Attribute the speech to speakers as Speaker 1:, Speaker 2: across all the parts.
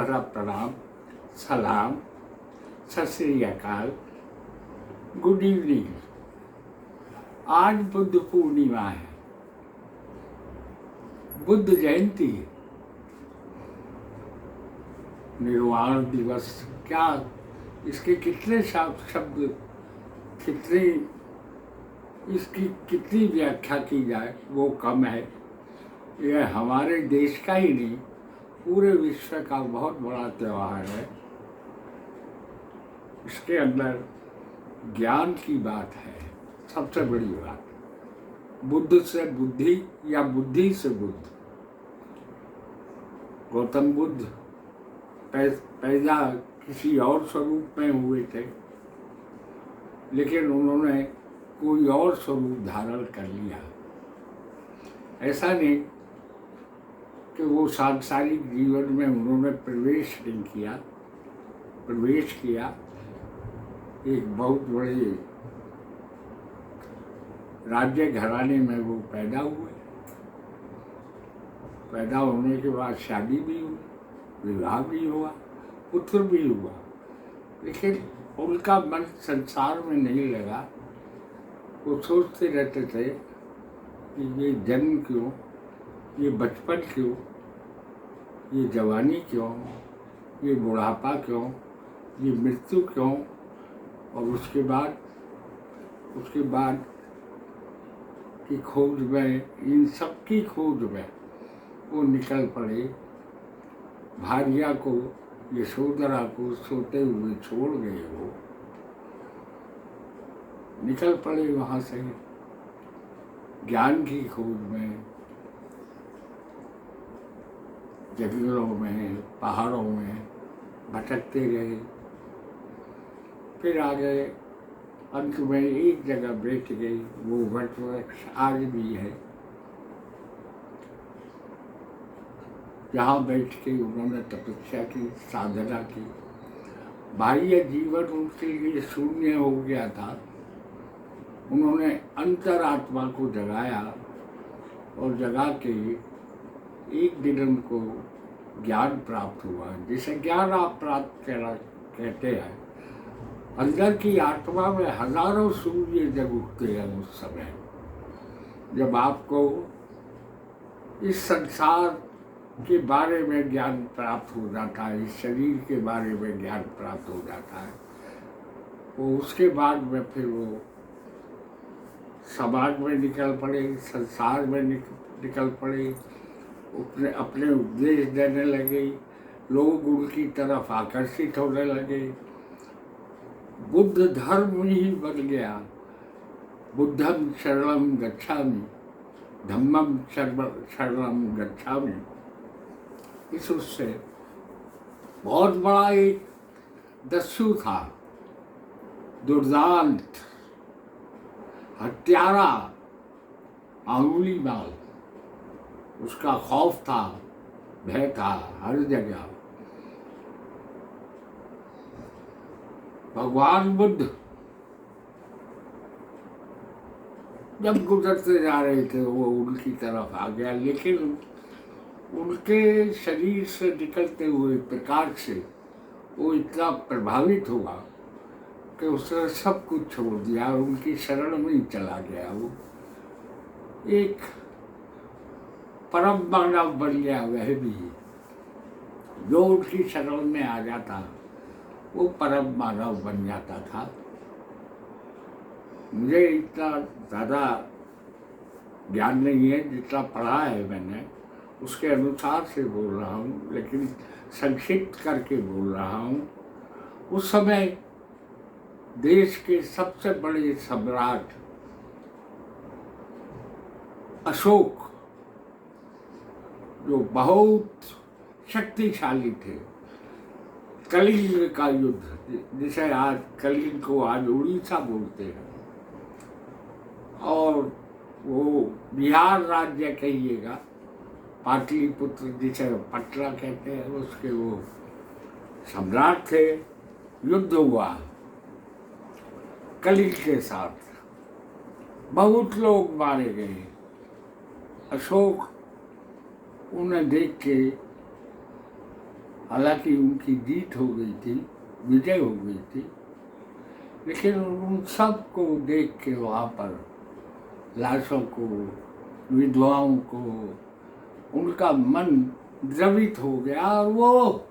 Speaker 1: भरा प्रणाम, सलाम, सत श्री अकाल, गुड इवनिंग। आज बुद्ध पूर्णिमा है, बुद्ध जयंती, निर्वाण दिवस। क्या इसके कितने शब्द, कितनी इसकी कितनी व्याख्या की जाए वो कम है। यह हमारे देश का ही नहीं, पूरे विश्व का बहुत बड़ा त्यौहार है। इसके अंदर ज्ञान की बात है, सबसे बड़ी बात। बुद्ध से बुद्धि या बुद्धि से बुद्ध। गौतम बुद्ध पैदा किसी और स्वरूप में हुए थे, लेकिन उन्होंने कोई और स्वरूप धारण कर लिया। ऐसा नहीं कि वो सांसारिक जीवन में उन्होंने प्रवेश नहीं किया, प्रवेश किया। एक बहुत बड़े राज्य घराने में वो पैदा हुए। पैदा होने के बाद शादी भी हुई, विवाह भी हुआ, पुत्र भी हुआ, लेकिन उनका मन संसार में नहीं लगा। वो सोचते रहते थे कि ये जन्म क्यों, ये बचपन क्यों, ये जवानी क्यों, ये बुढ़ापा क्यों, ये मृत्यु क्यों। और उसके बाद की खोज में, इन सब की खोज में वो निकल पड़े। भार्या को, यशोधरा को सोते हुए छोड़ गए। वो निकल पड़े वहाँ से ज्ञान की खोज में, जंगलों में, पहाड़ों में भटकते गए। फिर आ गए, अंत में एक जगह बैठ गई। वो वट वृक्ष आज भी है, जहाँ बैठ के उन्होंने तपस्या की, साधना की। बाह्य जीवन उनके लिए शून्य हो गया था। उन्होंने अंतरात्मा को जगाया, और जगा के एक दिन उनको ज्ञान प्राप्त हुआ, जिसे ज्ञान आप प्राप्त कहते हैं। अंदर की आत्मा में हजारों सूर्य जग उठते हैं उस समय, जब आपको इस संसार के बारे में ज्ञान प्राप्त हो जाता है, इस शरीर के बारे में ज्ञान प्राप्त हो जाता है। वो उसके बाद में फिर वो समाज में निकल पड़े, संसार में निकल पड़े, अपने उपदेश देने लगे, लोग उनकी तरफ आकर्षित होने लगे। बुद्ध धर्म ही बन गया। बुद्धं शरणं गच्छामि, धम्मं शरणं गच्छामि। इस उससे बहुत बड़ा एक दस्यु था, दुर्दांत, हत्यारा, अंगुली माल। उसका खौफ था, भय था हर जगह। भगवान बुद्ध जब गुजरते जा रहे थे, वो उनकी तरफ आ गया, लेकिन उनके शरीर से निकलते हुए प्रकाश से वो इतना प्रभावित हुआ कि उसने सब कुछ छोड़ दिया, उनकी शरण में ही चला गया। वो एक परम मानव बन गया। वह भी जो उनकी शरण में आ जाता, वो परम मानव बन जाता था। मुझे इतना ज़्यादा ज्ञान नहीं है, जितना पढ़ा है मैंने उसके अनुसार से बोल रहा हूँ, लेकिन संक्षिप्त करके बोल रहा हूँ। उस समय देश के सबसे बड़े सम्राट अशोक, जो बहुत शक्तिशाली थे, कलिंग का युद्ध, जिसे आज कलिंग को आज उड़ीसा बोलते हैं, और वो बिहार राज्य कहिएगा, पाटलिपुत्र जिसे पटना कहते हैं, उसके वो सम्राट थे। युद्ध हुआ कलिंग के साथ, बहुत लोग मारे गए। अशोक उन्हें देख के हालांकि उनकी जीत हो गई थी, विजय हो गई थी, लेकिन उन सब को देख के वहाँ पर लाशों को, विधवाओं को, उनका मन द्रवित हो गया और वो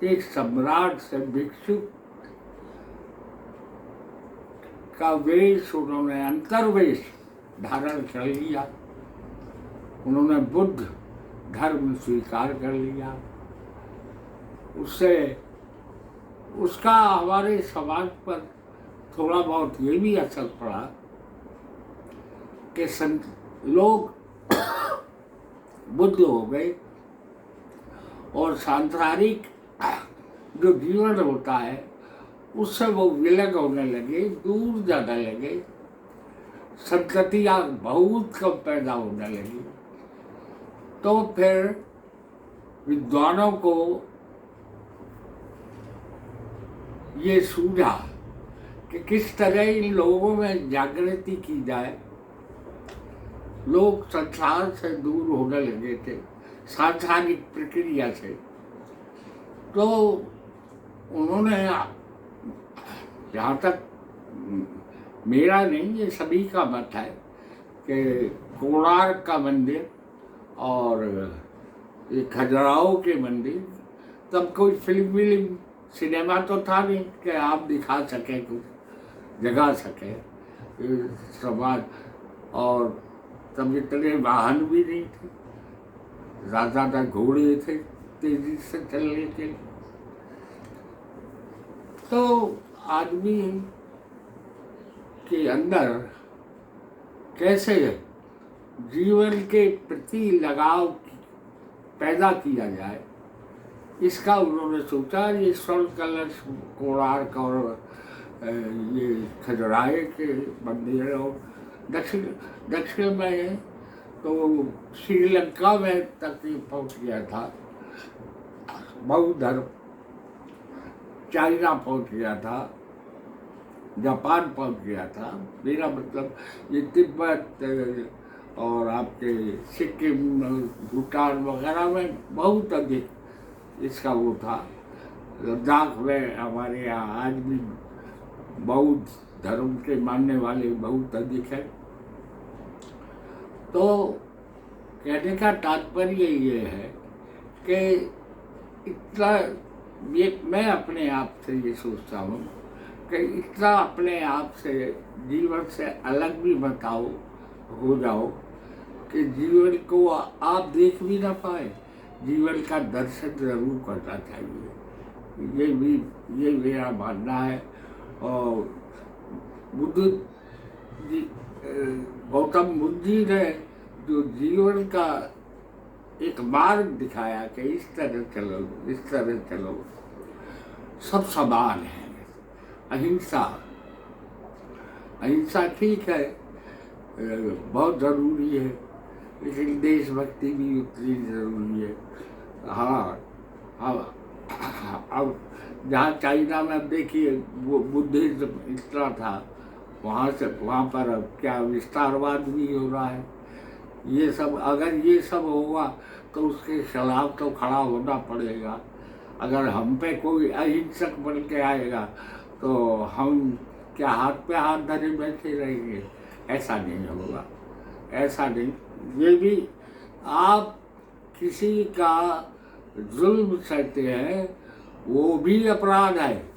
Speaker 1: एक सम्राट से भिक्षु का वेश उन्होंने, अंतर्वेश धारण कर लिया। उन्होंने बुद्ध धर्म स्वीकार कर लिया। उससे उसका हमारे समाज पर थोड़ा बहुत ये भी असर पड़ा कि लोग बुद्ध हो गए और सांसारिक जो जीवन होता है उससे वो विलग होने लगे, दूर जाने लगे, संततियाँ बहुत कम पैदा होने लगी। तो फिर विद्वानों को ये सूझा कि किस तरह इन लोगों में जागृति की जाए। लोग संसार से दूर होने लगे थे, सांसारिक प्रक्रिया से। तो उन्होंने, जहाँ तक मेरा नहीं, ये सभी का मत है कि कोणार्क का मंदिर और ये खजुराहो के मंदिर, तब कोई फिल्म सिनेमा तो था नहीं कि आप दिखा सके, कुछ जगा सके समाज, और तब इतने वाहन भी नहीं थे, ज़्यादा घोड़े थे तेजी से चलने के लिए। तो आदमी के अंदर कैसे जीवन के प्रति लगाव पैदा किया जाए, इसका उन्होंने सोचा। ये स्वर्ण कलश कोणार्क और ये खजुराहो के मंदिर और दक्षिण में तो श्रीलंका में तक पहुंच गया था बौद्ध धर्म, चाइना पहुंच गया था, जापान पहुंच गया था। मेरा मतलब ये तिब्बत और आपके सिक्किम, भूटान वगैरह में बहुत अधिक इसका वो था। लद्दाख में हमारे यहाँ आज भी बौद्ध धर्म के मानने वाले बहुत अधिक है। तो कहने का तात्पर्य ये है कि इतना, ये मैं अपने आप से ये सोचता हूँ कि इतना अपने आप से जीवन से अलग भी बताओ हो जाओ कि जीवन को आप देख भी ना पाए, जीवन का दर्शन जरूर करना चाहिए। ये मेरा मानना है। और गौतम बुद्ध जी ने जो जीवन का एक मार्ग दिखाया कि इस तरह चलो, इस तरह चलो, सब समान है। अहिंसा ठीक है, बहुत ज़रूरी है, लेकिन देशभक्ति भी उतनी ज़रूरी है। हाँ, अब जहाँ चाइना में अब देखिए वो बुद्धिज्म इतना था, वहाँ पर अब क्या विस्तारवाद भी हो रहा है। ये सब, अगर ये सब होगा तो उसके खिलाफ तो खड़ा होना पड़ेगा। अगर हम पे कोई अहिंसक बन के आएगा तो हम क्या हाथ पे हाथ धरे बैठे रहेंगे? ऐसा नहीं होगा, ऐसा नहीं। ये भी आप किसी का जुल्म सहते हैं, वो भी अपराध है।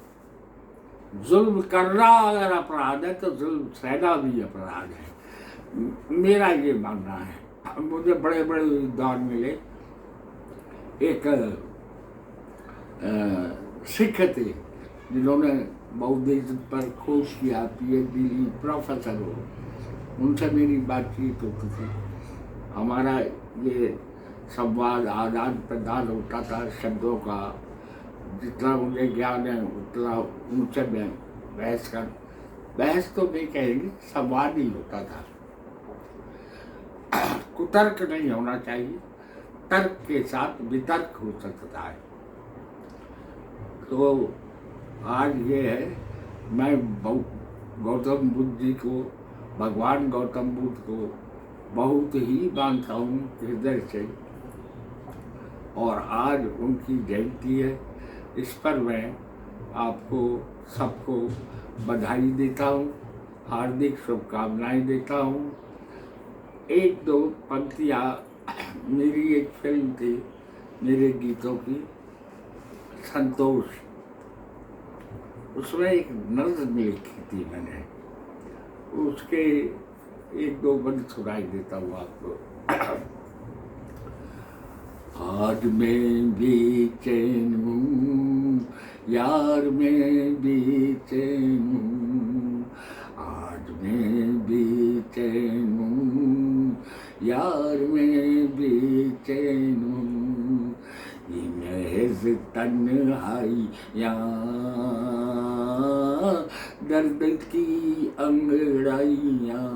Speaker 1: जुल्म करना अगर अपराध है तो जुल्म सहना भी अपराध है, मेरा ये मानना है। मुझे बड़े बड़े विद्वान मिले। एक सिख थे जिन्होंने बौद्धिज्म पर खोज किया, PhD ली, प्रोफेसर हो, उनसे मेरी बातचीत होती थी। हमारा ये संवाद आदान प्रदान होता था शब्दों का। जितना मुझे ज्ञान है उतना उनसे मैं बहस तो नहीं कहेंगे, संवाद ही होता था। कुतर्क नहीं होना चाहिए, तर्क के साथ वितर्क हो सकता है। तो आज ये है, मैं गौतम बुद्ध जी को, भगवान गौतम बुद्ध को बहुत ही मानता हूँ हृदय से। और आज उनकी जयंती है। इस पर मैं आपको सबको बधाई देता हूँ, हार्दिक शुभकामनाएं देता हूँ। एक दो पंक्तियाँ मेरी एक फिल्म थी मेरे गीतों की, संतोष, उसमें एक नज़्म लिखी थी मैंने, उसके एक दो बंद सुनाई देता हूँ आपको। आज मैं बेचैन हूँ यार, मैं बेचैन हूँ, आज मैं बेचैन हूँ यार, मैं बेचैन हूँ, ये महज़ तन्हाइयाँ दर्द की अंगड़ाइयाँ,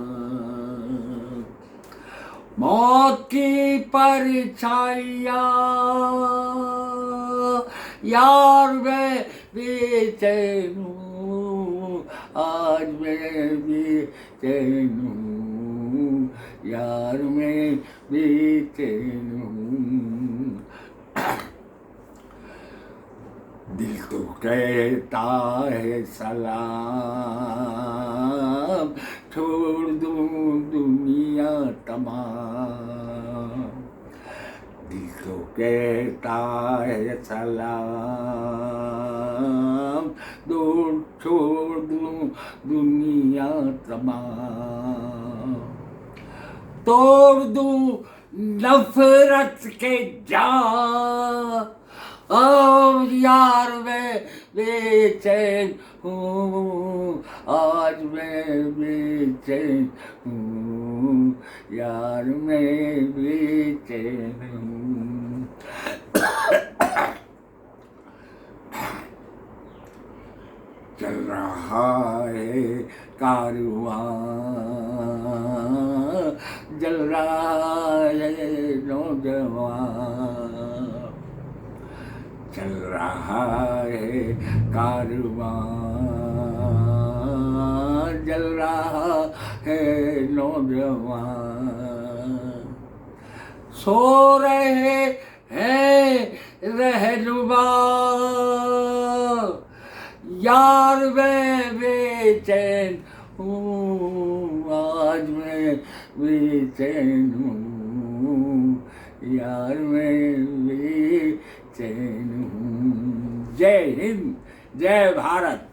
Speaker 1: मौत की परछाइयाँ यार, मैं बेचैन हूँ, आज मैं बेचैन हूँ यार, मैं बेचैन हूँ। दिल तो कहता है सलाम, छोड़ दूँ दुनिया तमाम, दिल तो कहता है सलाम, छोड़ दूँ दुनिया तमाम, तोड़ दूँ नफरत के जाल, यार मैं बेचैन हूँ, आज मैं बेचैन हूँ यार, मैं बेचैन हूँ। चल रहा है कारवां, जल रहा है नौजवान, चल रहा है कारवां, जल रहा है नौजवान, सो रहे हैं रहनुमा यार, मैं बेचैन हूँ, आज मैं बेचैन हूँ यार, मैं बेचैन हूँ। जय हिंद, जय भारत।